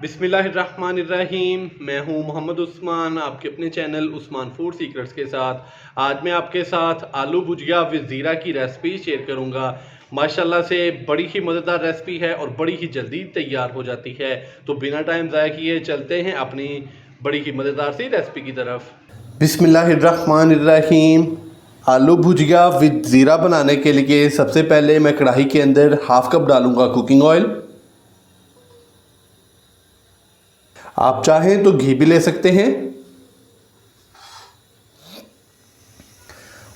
बिस्मिल्लाहिर्रहमानिर्रहीम। मैं हूं मोहम्मद उस्मान, आपके अपने चैनल उस्मान फूड सीक्रेट्स के साथ। आज मैं आपके साथ आलू भुजिया विद ज़ीरा की रेसिपी शेयर करूंगा। माशाल्लाह से बड़ी ही मज़ेदार रेसिपी है और बड़ी ही जल्दी तैयार हो जाती है। तो बिना टाइम ज़ाया किए चलते हैं अपनी बड़ी ही मज़ेदार सी रेसिपी की तरफ। बिस्मिल्लाहिर्रहमानिर्रहीम। आलू भुजिया विद ज़ीरा बनाने के लिए सबसे पहले मैं कढ़ाई के अंदर हाफ कप डालूंगा कुकिंग ऑयल। आप चाहें तो घी भी ले सकते हैं।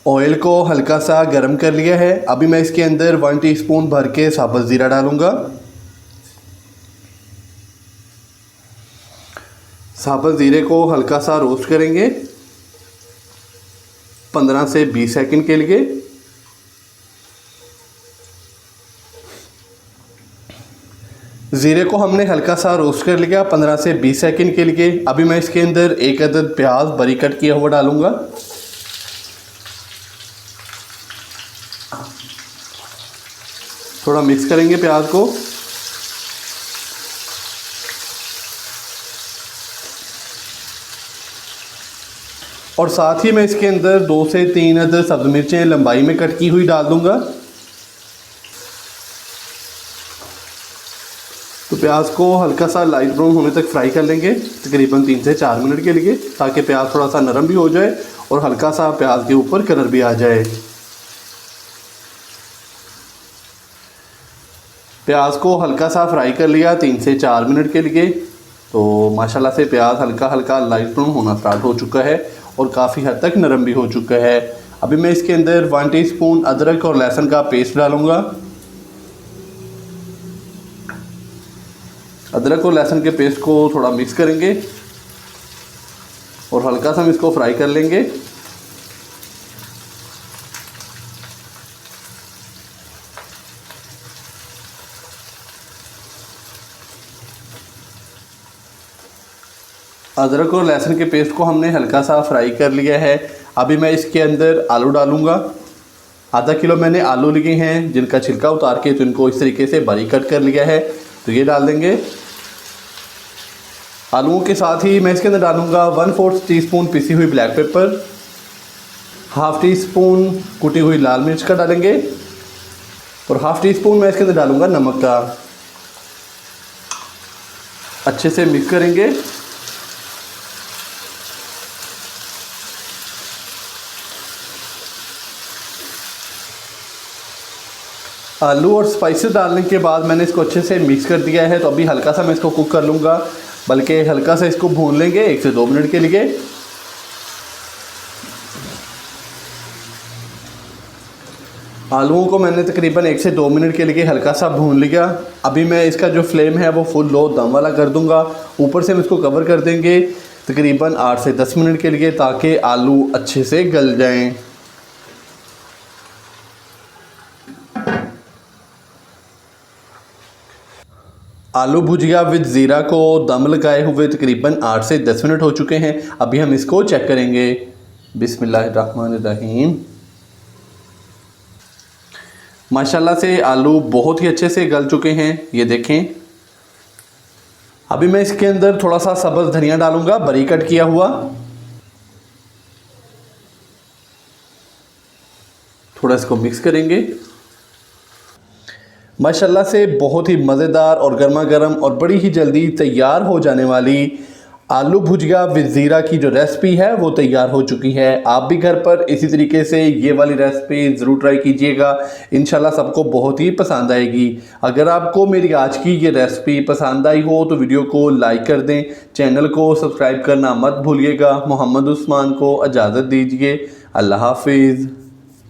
ऑयल को हल्का सा गर्म कर लिया है। अभी मैं इसके अंदर 1 टीस्पून भर के साबुत ज़ीरा डालूंगा। साबुत ज़ीरे को हल्का सा रोस्ट करेंगे 15 से 20 सेकंड के लिए। ज़ीरे को हमने हल्का सा रोस्ट कर लिया 15 से 20 सेकंड के लिए। अभी मैं इसके अंदर एक अदद प्याज बारीक कट किया हुआ डालूंगा। थोड़ा मिक्स करेंगे प्याज को। और साथ ही मैं इसके अंदर 2 से 3 अदद सब्ज़ मिर्चें लंबाई में कट की हुई डाल दूंगा। तो प्याज को हल्का सा लाइट ब्राउन होने तक फ्राई कर लेंगे तकरीबन 3 से 4 मिनट के लिए, ताकि प्याज थोड़ा सा नरम भी हो जाए और हल्का सा प्याज के ऊपर कलर भी आ जाए। प्याज को हल्का सा फ्राई कर लिया 3 से 4 मिनट के लिए। तो माशाल्लाह से प्याज हल्का हल्का लाइट ब्राउन होना स्टार्ट हो चुका है और काफ़ी हद तक नरम भी हो चुका है। अभी मैं इसके अंदर 1 टीस्पून अदरक और लहसुन का पेस्ट डालूंगा। अदरक और लहसुन के पेस्ट को थोड़ा मिक्स करेंगे और हल्का सा हम इसको फ्राई कर लेंगे। अदरक और लहसुन के पेस्ट को हमने हल्का सा फ्राई कर लिया है। अभी मैं इसके अंदर आलू डालूंगा। आधा किलो मैंने आलू लिए हैं जिनका छिलका उतार के तो इनको इस तरीके से बारीक कट कर लिया है, तो ये डाल देंगे। आलूओं के साथ ही मैं इसके अंदर डालूंगा 1/4 टीस्पून पिसी हुई black pepper, half tea spoon कुटी हुई लाल मिर्च का डालेंगे और हाफ़ टी स्पून मैं इसके अंदर डालूंगा नमक का। अच्छे से मिक्स करेंगे। आलू और स्पाइसेस डालने के बाद मैंने इसको अच्छे से मिक्स कर दिया है। तो अभी हल्का सा मैं इसको कुक कर लूँगा, बल्कि हल्का सा इसको भून लेंगे 1 से 2 मिनट के लिए। आलूओं को मैंने तकरीबन 1 से 2 मिनट के लिए हल्का सा भून लिया। अभी मैं इसका जो फ्लेम है वो फुल लो दम वाला कर दूँगा। ऊपर से हम इसको कवर कर देंगे तकरीबन 8 से 10 मिनट के लिए, ताकि आलू अच्छे से गल जाएँ। आलू भुजिया विद ज़ीरा को दम लगाए हुए तकरीबन 8 से 10 मिनट हो चुके हैं। अभी हम इसको चेक करेंगे। बिस्मिल्लाहिर्रहमानिर्रहीम। माशाल्लाह से आलू बहुत ही अच्छे से गल चुके हैं, ये देखें। अभी मैं इसके अंदर थोड़ा सा सब्ज़ धनिया डालूंगा बारीक कट किया हुआ। थोड़ा इसको मिक्स करेंगे। माशाल्लाह से बहुत ही मज़ेदार और गर्मा गर्म और बड़ी ही जल्दी तैयार हो जाने वाली आलू भुजिया विद ज़ीरा की जो रेसिपी है वो तैयार हो चुकी है। आप भी घर पर इसी तरीके से ये वाली रेसिपी ज़रूर ट्राई कीजिएगा, इंशाल्लाह सबको बहुत ही पसंद आएगी। अगर आपको मेरी आज की ये रेसिपी पसंद आई हो तो वीडियो को लाइक कर दें, चैनल को सब्सक्राइब करना मत भूलिएगा। मोहम्मद उस्मान को इजाज़त दीजिए। अल्लाह हाफिज़।